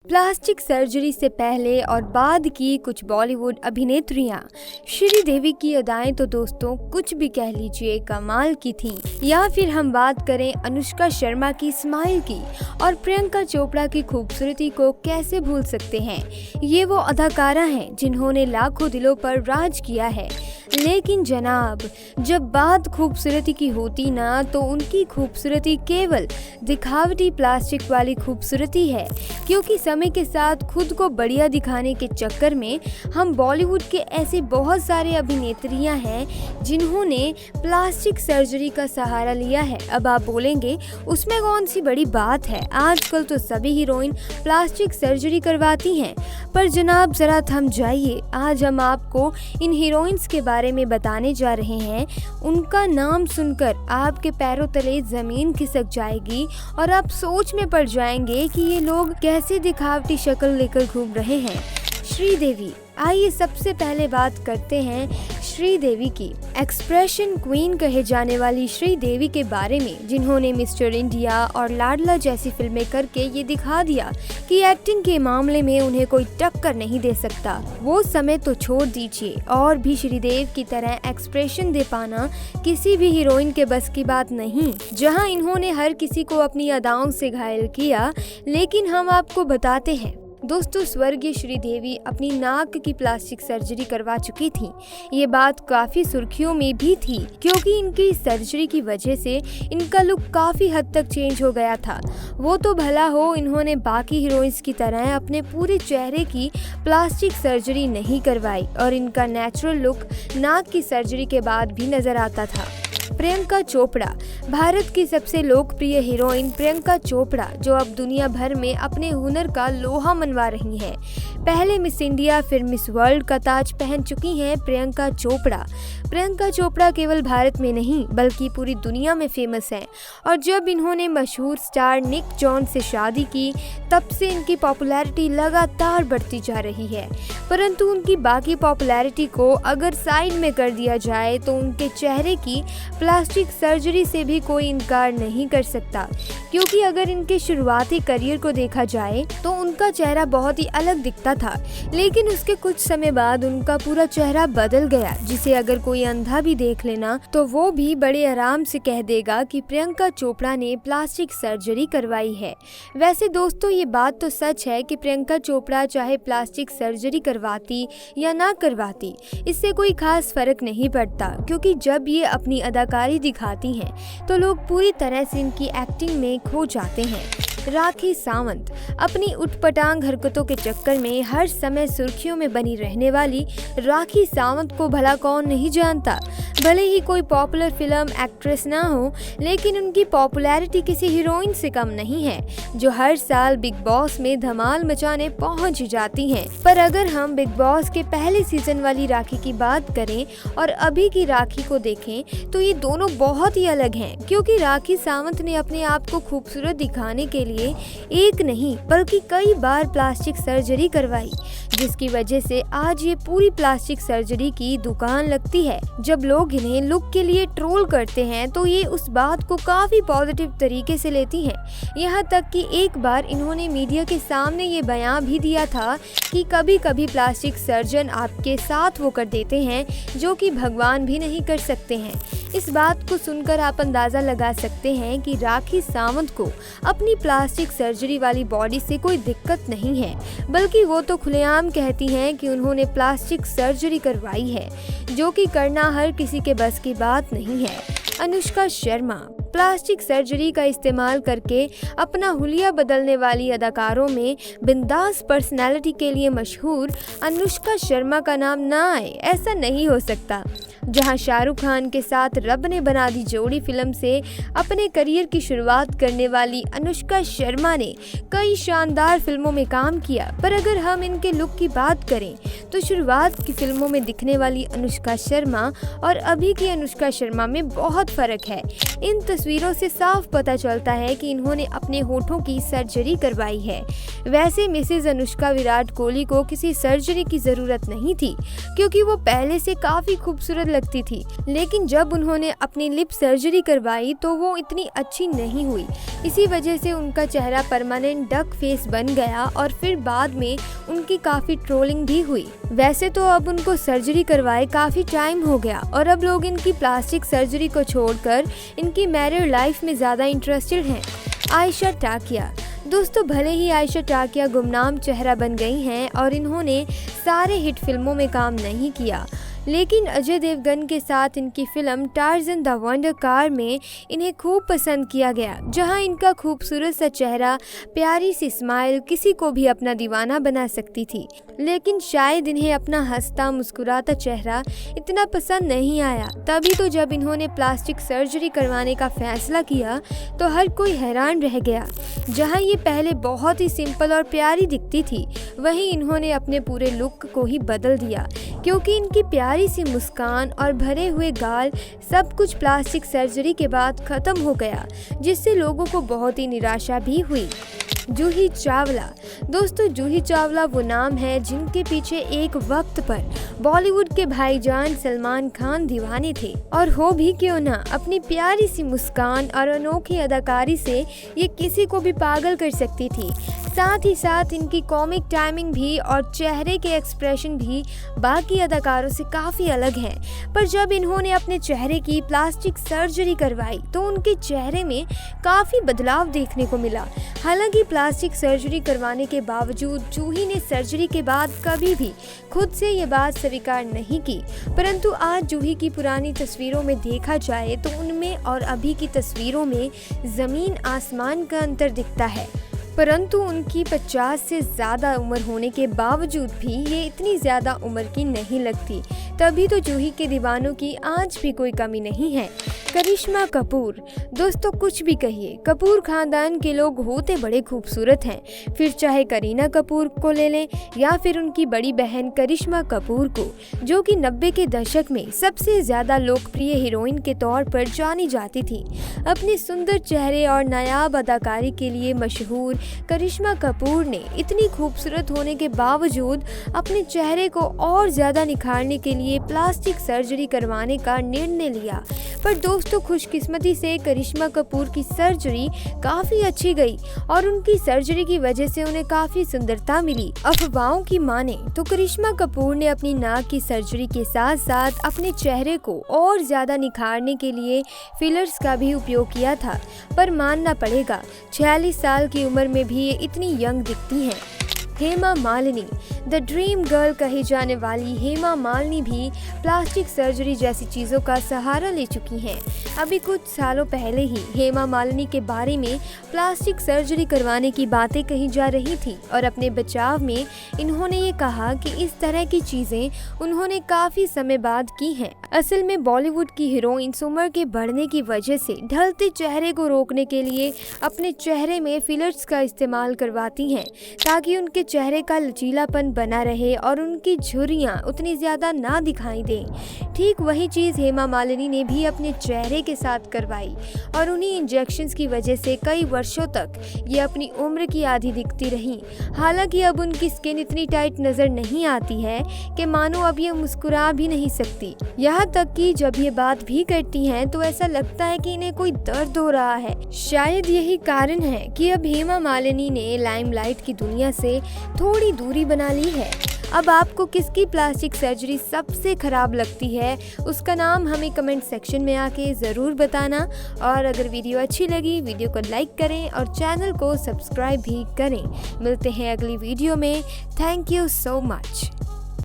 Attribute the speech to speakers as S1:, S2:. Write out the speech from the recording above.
S1: Plastic surgery से पहले और बाद की कुछ बॉलीवुड अभिनेत्रियां श्रीदेवी की अदाएं तो दोस्तों कुछ भी कह लीजिए कमाल की थीं। या फिर हम बात करें अनुष्का शर्मा की स्माइल की और प्रियंका चोपड़ा की खूबसूरती को कैसे भूल सकते हैं। ये वो अदाकारा हैं जिन्होंने लाखों दिलों पर राज किया है। लेकिन जनाब, जब बात खूबसूरती की होती ना तो उनकी खूबसूरती केवल दिखावटी प्लास्टिक वाली खूबसूरती है, क्योंकि समय के साथ खुद को बढ़िया दिखाने के चक्कर में हम बॉलीवुड के ऐसे बहुत सारे अभिनेत्रियां हैं जिन्होंने प्लास्टिक सर्जरी का सहारा लिया है। अब आप बोलेंगे उसमें कौन सी बड़ी बात है, आजकल तो सभी हीरोइन प्लास्टिक सर्जरी करवाती हैं। पर जनाब जरा थम जाइए, आज हम आपको इन हीरोइंस के बारे में बताने जा रहे हैं। उनका नाम सुनकर आपके पैरों तले जमीन खिसक जाएगी और आप सोच में पड़ जाएंगे कि ये लोग कैसे दिखावटी शक्ल लेकर घूम रहे हैं। श्रीदेवी। आइए सबसे पहले बात करते हैं श्रीदेवी की। एक्सप्रेशन क्वीन कहे जाने वाली श्रीदेवी के बारे में, जिन्होंने मिस्टर इंडिया और लाडला जैसी फिल्में करके ये दिखा दिया कि एक्टिंग के मामले में उन्हें कोई टक्कर नहीं दे सकता। वो समय तो छोड़ दीजिए, और भी श्रीदेवी की तरह एक्सप्रेशन दे पाना किसी भी हीरोइन के बस की बात नहीं। जहां इन्होंने हर किसी को अपनी अदाओं से घायल किया, लेकिन हम आपको बताते हैं दोस्तों, स्वर्गीय श्रीदेवी अपनी नाक की प्लास्टिक सर्जरी करवा चुकी थी। ये बात काफी सुर्खियों में भी थी, क्योंकि इनकी सर्जरी की वजह से इनका लुक काफी हद तक चेंज हो गया था। वो तो भला हो, इन्होंने बाकी हीरोइंस की तरह अपने पूरे चेहरे की प्लास्टिक सर्जरी नहीं करवाई और इनका नेचुरल लुक नाक की सर्जरी के बाद भी नजर आता था। प्रियंका चोपड़ा। भारत की सबसे लोकप्रिय हीरोइन प्रियंका चोपड़ा, जो अब दुनिया भर में अपने हुनर का लोहा मनवा रही हैं। पहले मिस इंडिया फिर मिस वर्ल्ड का ताज पहन चुकी हैं प्रियंका चोपड़ा। प्रियंका चोपड़ा केवल भारत में नहीं बल्कि पूरी दुनिया में फेमस हैं, और जब इन्होंने मशहूर स्टार निक जॉन्स से शादी की, तब से इनकी पॉपुलैरिटी लगातार बढ़ती जा रही है। परंतु उनकी बाकी पॉपुलैरिटी को अगर साइड में कर दिया जाए तो उनके चेहरे की प्लास्टिक सर्जरी से भी कोई इनकार नहीं कर सकता, क्योंकि अगर इनके शुरुआती करियर को देखा जाए तो उनका चेहरा बहुत ही अलग दिखता था, लेकिन उसके कुछ समय बाद उनका पूरा चेहरा बदल गया, जिसे अगर कोई अंधा भी देख लेना तो वो भी बड़े आराम से कह देगा कि प्रियंका चोपड़ा ने प्लास्टिक सर्जरी करवाई है। वैसे दोस्तों, ये बात तो सच है कि प्रियंका चोपड़ा चाहे प्लास्टिक सर्जरी करवाती या ना करवाती, इससे कोई खास फर्क नहीं पड़ता, क्योंकि जब ये अपनी अदाकारी दिखाती हैं तो लोग पूरी तरह से इनकी एक्टिंग में खो जाते हैं। राखी सावंत। अपनी उटपटांग हरकतों के चक्कर में हर समय सुर्खियों में बनी रहने वाली राखी सावंत को भला कौन नहीं जानता। भले ही कोई पॉपुलर फिल्म एक्ट्रेस ना हो, लेकिन उनकी पॉपुलैरिटी किसी हीरोइन से कम नहीं है, जो हर साल बिग बॉस में धमाल मचाने पहुंच जाती हैं। पर अगर हम बिग बॉस के पहले सीजन वाली राखी की बात करें और अभी की राखी को देखें तो ये दोनों बहुत ही अलग हैं, क्योंकि राखी सावंत ने अपने आप को खूबसूरत दिखाने के लिए एक नहीं बल्कि कई बार प्लास्टिक सर्जरी करवाई, जिसकी वजह से आज ये पूरी प्लास्टिक सर्जरी की दुकान लगती है। जब लोग इन्हें लुक के लिए ट्रोल करते हैं तो ये उस बात को काफी पॉजिटिव तरीके से लेती हैं। यहाँ तक कि एक बार इन्होंने मीडिया के सामने ये बयान भी दिया था कि कभी कभी प्लास्टिक सर्जन आपके साथ वो कर देते हैं जो कि भगवान भी नहीं कर सकते हैं। इस बात को सुनकर आप अंदाजा लगा सकते हैं कि राखी सावंत को अपनी प्लास्टिक सर्जरी वाली बॉडी से कोई दिक्कत नहीं है, बल्कि वो तो खुलेआम कहती हैं कि उन्होंने प्लास्टिक सर्जरी करवाई है, जो कि करना हर किसी के बस की बात नहीं है। अनुष्का शर्मा। प्लास्टिक सर्जरी का इस्तेमाल करके अपना हुलिया बदलने वाली अदाकारों में बिंदास पर्सनैलिटी के लिए मशहूर अनुष्का शर्मा का नाम ना आए, ऐसा नहीं हो सकता। जहां शाहरुख खान के साथ रब ने बना दी जोड़ी फिल्म से अपने करियर की शुरुआत करने वाली अनुष्का शर्मा ने कई शानदार फिल्मों में काम किया, पर अगर हम इनके लुक की बात करें तो शुरुआत की फिल्मों में दिखने वाली अनुष्का शर्मा और अभी की अनुष्का शर्मा में बहुत फर्क है। इन तस्वीरों से साफ पता चलता है कि इन्होंने अपने होठों की सर्जरी करवाई है। वैसे मिसेज अनुष्का विराट कोहली को किसी सर्जरी की जरूरत नहीं थी, क्योंकि वो पहले से काफी खूबसूरत लगती थी, लेकिन जब उन्होंने अपनी लिप सर्जरी करवाई तो वो इतनी अच्छी नहीं हुई। इसी वजह से उनका चेहरा परमानेंट डक फेस बन गया और फिर बाद में उनकी काफ़ी ट्रोलिंग भी हुई। वैसे तो अब उनको सर्जरी करवाए काफ़ी टाइम हो गया और अब लोग इनकी प्लास्टिक सर्जरी को छोड़कर इनकी मैरिड लाइफ में ज़्यादा इंटरेस्टेड हैं। आयशा टाकिया। दोस्तों, भले ही आयशा टाकिया गुमनाम चेहरा बन गई हैं और इन्होंने सारे हिट फिल्मों में काम नहीं किया, लेकिन अजय देवगन के साथ इनकी film Tarzan the wonder car में इन्हें खूब पसंद किया गया, जहां इनका खूबसूरत सा चेहरा, प्यारी सी स्माइल किसी को भी अपना दीवाना बना सकती थी। लेकिन शायद इन्हें अपना हंसता मुस्कुराता चेहरा इतना पसंद नहीं आया। तभी तो जब इन्होंने प्लास्टिक सर्जरी करवाने का फैसला किया तो हर कोई हैरान रह गया। जहां ये पहले बहुत ही सिंपल और प्यारी दिखती थी, वहीं इन्होंने अपने पूरे लुक को ही बदल दिया, क्योंकि इनकी प्यारी सी मुस्कान और भरे हुए गाल सब कुछ प्लास्टिक सर्जरी के बाद खत्म हो गया, जिससे लोगों को बहुत ही निराशा भी हुई। जूही चावला। दोस्तों, जूही चावला वो नाम है जिनके पीछे एक वक्त पर बॉलीवुड के भाईजान सलमान खान दीवाने थे, और हो भी क्यों ना, अपनी प्यारी सी मुस्कान और अनोखी अदाकारी से ये किसी को भी पागल कर सकती थी। साथ ही साथ इनकी कॉमिक टाइमिंग भी और चेहरे के एक्सप्रेशन भी बाकी अदाकारों से काफ़ी अलग हैं। पर जब इन्होंने अपने चेहरे की प्लास्टिक सर्जरी करवाई तो उनके चेहरे में काफ़ी बदलाव देखने को मिला। हालांकि प्लास्टिक सर्जरी करवाने के बावजूद जूही ने सर्जरी के बाद कभी भी खुद से ये बात स्वीकार नहीं की, परंतु आज जूही की पुरानी तस्वीरों में देखा जाए तो उनमें और अभी की तस्वीरों में ज़मीन आसमान का अंतर दिखता है। परंतु उनकी 50 से ज़्यादा उम्र होने के बावजूद भी ये इतनी ज़्यादा उम्र की नहीं लगती। तभी तो जूही के दीवानों की आज भी कोई कमी नहीं है। करिश्मा कपूर। दोस्तों, कुछ भी कहिए, कपूर खानदान के लोग होते बड़े खूबसूरत हैं। फिर चाहे करीना कपूर को ले लें या फिर उनकी बड़ी बहन करिश्मा कपूर को, जो कि 90 के दशक में सबसे ज़्यादा लोकप्रिय हीरोइन के तौर पर जानी जाती थी। अपने सुंदर चेहरे और नायाब अदाकारी के लिए मशहूर करिश्मा कपूर ने इतनी खूबसूरत होने के बावजूद अपने चेहरे को और ज़्यादा निखारने के लिए प्लास्टिक सर्जरी करवाने का निर्णय लिया। पर दोस्तों, खुशकिस्मती से करिश्मा कपूर की सर्जरी काफ़ी अच्छी गई और उनकी सर्जरी की वजह से उन्हें काफ़ी सुंदरता मिली। अफवाहों की माने तो करिश्मा कपूर ने अपनी नाक की सर्जरी के साथ साथ अपने चेहरे को और ज़्यादा निखारने के लिए फिलर्स का भी उपयोग किया था। पर मानना पड़ेगा, 46 साल की उम्र में भी ये इतनी यंग दिखती हैं। Hema Malini. The dream girl कही जाने वाली हेमा मालिनी भी प्लास्टिक सर्जरी जैसी चीज़ों का सहारा ले चुकी हैं। अभी कुछ सालों पहले ही हेमा मालिनी के बारे में प्लास्टिक सर्जरी करवाने की बातें कही जा रही थी और अपने बचाव में इन्होंने ये कहा कि इस तरह की चीज़ें उन्होंने काफ़ी समय बाद की हैं। असल में बॉलीवुड की हीरोइंस उम्र के बढ़ने की वजह से ढलते चेहरे को रोकने के लिए अपने चेहरे में फिलर्स का इस्तेमाल करवाती हैं, ताकि उनके चेहरे का लचीलापन बना रहे और उनकी झुर्रियाँ उतनी ज़्यादा ना दिखाई दें। ठीक वही चीज़ हेमा मालिनी ने भी अपने चेहरे के साथ करवाई और उन्हीं इंजेक्शंस की वजह से कई वर्षों तक ये अपनी उम्र की आधी दिखती रहीं। हालांकि अब उनकी स्किन इतनी टाइट नज़र नहीं आती है कि मानो अब ये मुस्कुरा भी नहीं सकती। यहाँ तक कि जब ये बात भी करती हैं तो ऐसा लगता है कि इन्हें कोई दर्द हो रहा है। शायद यही कारण है कि अब हेमा मालिनी ने लाइमलाइट की दुनिया से थोड़ी दूरी बना ली है। अब आपको किसकी प्लास्टिक सर्जरी सबसे खराब लगती है, उसका नाम हमें कमेंट सेक्शन में आके ज़रूर बताना। और अगर वीडियो अच्छी लगी, वीडियो को लाइक करें और चैनल को सब्सक्राइब भी करें। मिलते हैं अगली वीडियो में। Thank you so much.